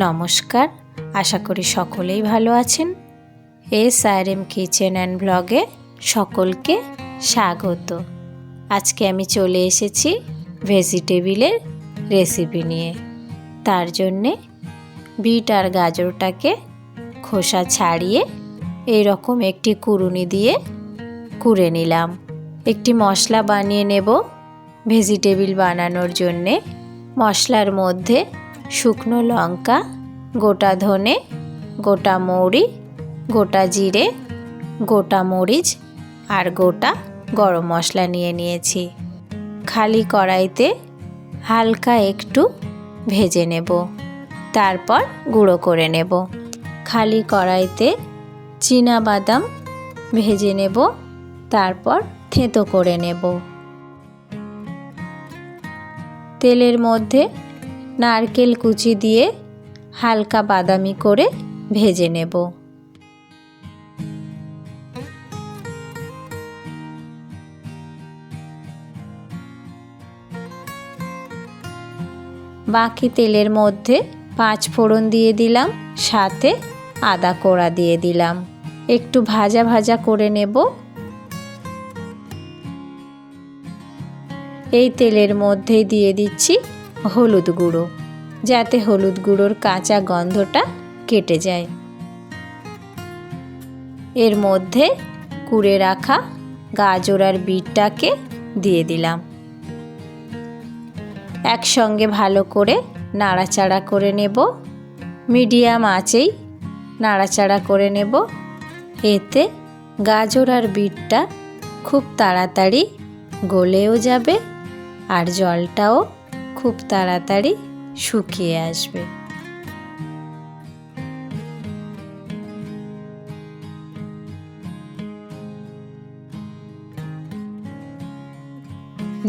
নমস্কার, আশা করি সকলেই ভালো আছেন। SRM কিচেন অ্যান্ড ব্লগে সকলকে স্বাগত। আজকে আমি চলে এসেছি ভেজিটেবিলের রেসিপি নিয়ে। তার জন্যে বিট আর গাজরটাকে খোসা ছাড়িয়ে এইরকম একটি কুড়ুনি দিয়ে কুড়ে নিলাম। একটি মশলা বানিয়ে নেব ভেজিটেবিল বানানোর জন্যে। মশলার মধ্যে শুকনো লঙ্কা, গোটা ধনে, গোটা মৌরি, গোটা জিরে, গোটা মরিচ আর গোটা গরম মশলা নিয়ে নিয়েছি। খালি কড়াইতে হালকা একটু ভেজে নেব, তারপর গুঁড়ো করে নেব। খালি কড়াইতে চীনাবাদাম ভেজে নেব, তারপর থেঁতো করে নেব। তেলের মধ্যে নারকেল কুচি দিয়ে হালকা বাদামি করে ভেজে নেব। বাকি তেলের মধ্যে 5 ফোড়ন দিয়ে দিলাম, সাথে আদা কোড়া দিয়ে দিলাম। একটু ভাজা ভাজা করে নেব। এই তেলের মধ্যে দিয়ে দিচ্ছি হলুদ গুঁড়ো, যাতে হলুদ গুঁড়োর কাঁচা গন্ধটা কেটে যায়। এর মধ্যে কুড়ে রাখা গাজর আর বিটটাকে দিয়ে দিলাম। একসঙ্গে ভালো করে নাড়াচাড়া করে নেব। মিডিয়াম আঁচেই নাড়াচাড়া করে নেব। এতে গাজর আর বিটটা খুব তাড়াতাড়ি গলেও যাবে আর জলটাও খুব তাড়াতাড়ি শুকিয়ে আসবে।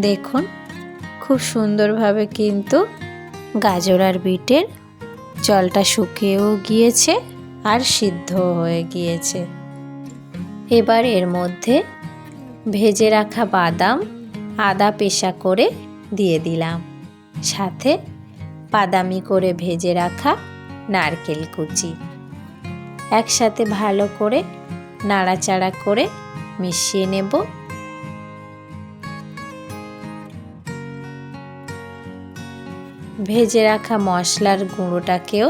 দেখুন, খুব সুন্দরভাবে কিন্তু গাজর আর বিটের জলটা শুকিয়েও গিয়েছে আর সিদ্ধ হয়ে গিয়েছে। এবার এর মধ্যে ভেজে রাখা বাদাম, আদা পেশা করে দিয়ে দিলাম, সাথে বাদামি করে ভেজে রাখা নারকেল কুচি। একসাথে ভালো করে নাড়াচাড়া করে মিশিয়ে নেব। ভেজে রাখা মশলার গুঁড়োটাকেও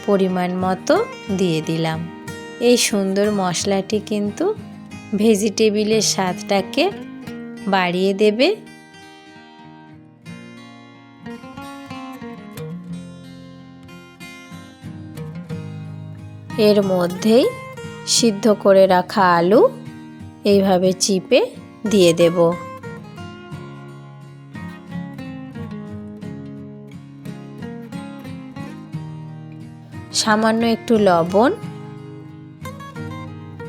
পরিমাণ মতো দিয়ে দিলাম। এই সুন্দর মশলাটি কিন্তু ভেজিটেবিলের স্বাদটাকে বাড়িয়ে দেবে। এর মধ্যেই সিদ্ধ করে রাখা আলু এইভাবে চিপে দিয়ে দেব। সামান্য একটু লবণ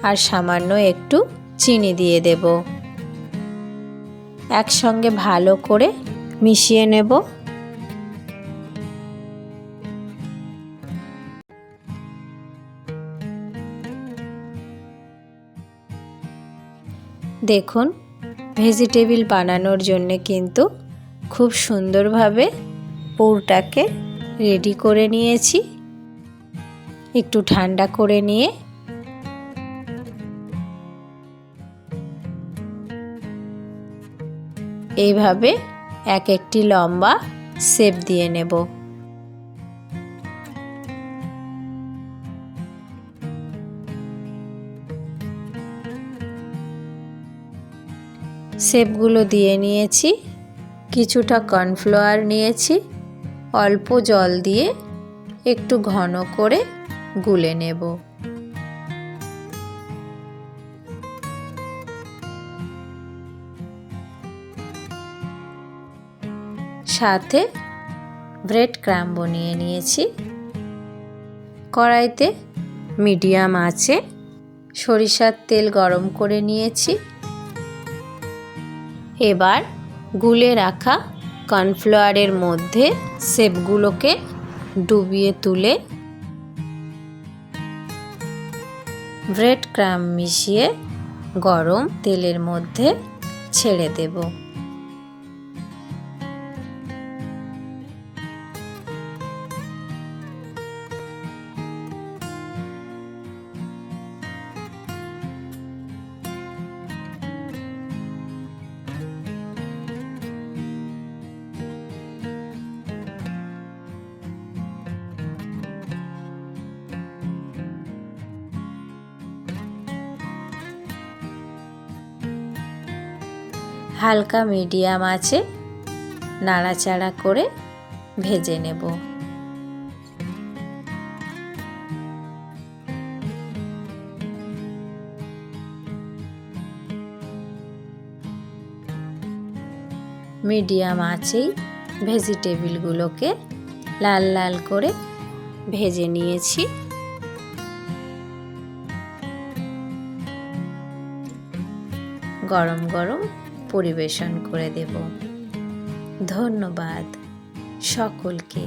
আর সামান্য একটু চিনি দিয়ে দেব। একসঙ্গে ভালো করে মিশিয়ে নেব। দেখুন, ভেজিটেবিল বানানোর জন্য কিন্তু খুব সুন্দরভাবে পুরটাকে রেডি করে নিয়েছি। একটু ঠান্ডা করে নিয়ে এইভাবে এক একটি লম্বা শেপ দিয়ে নেব। শেপগুলো দিয়ে নিয়েছি। কিছুটা কর্নফ্লাওয়ার নিয়েছি, অল্প জল দিয়ে একটু ঘন করে গুলে নেব। সাথে ব্রেড ক্রাম্ব নিয়ে নিয়েছি। কড়াইতে মিডিয়াম আঁচে সরিষার তেল গরম করে নিয়েছি। এবার গুলে রাখা কর্নফ্লাওয়ারের মধ্যে শেপগুলোকে ডুবিয়ে তুলে ব্রেড ক্রাম্ব মিশিয়ে গরম তেলের মধ্যে ছেড়ে দেব। হালকা মিডিয়াম আঁচে নাড়াচাড়া করে ভেজে নেব। মিডিয়াম আঁচেই ভেজিটেবিলগুলোকে লাল লাল করে ভেজে নিয়েছি। গরম গরম পরিবেশন করে দেব। ধন্যবাদ সকলকে।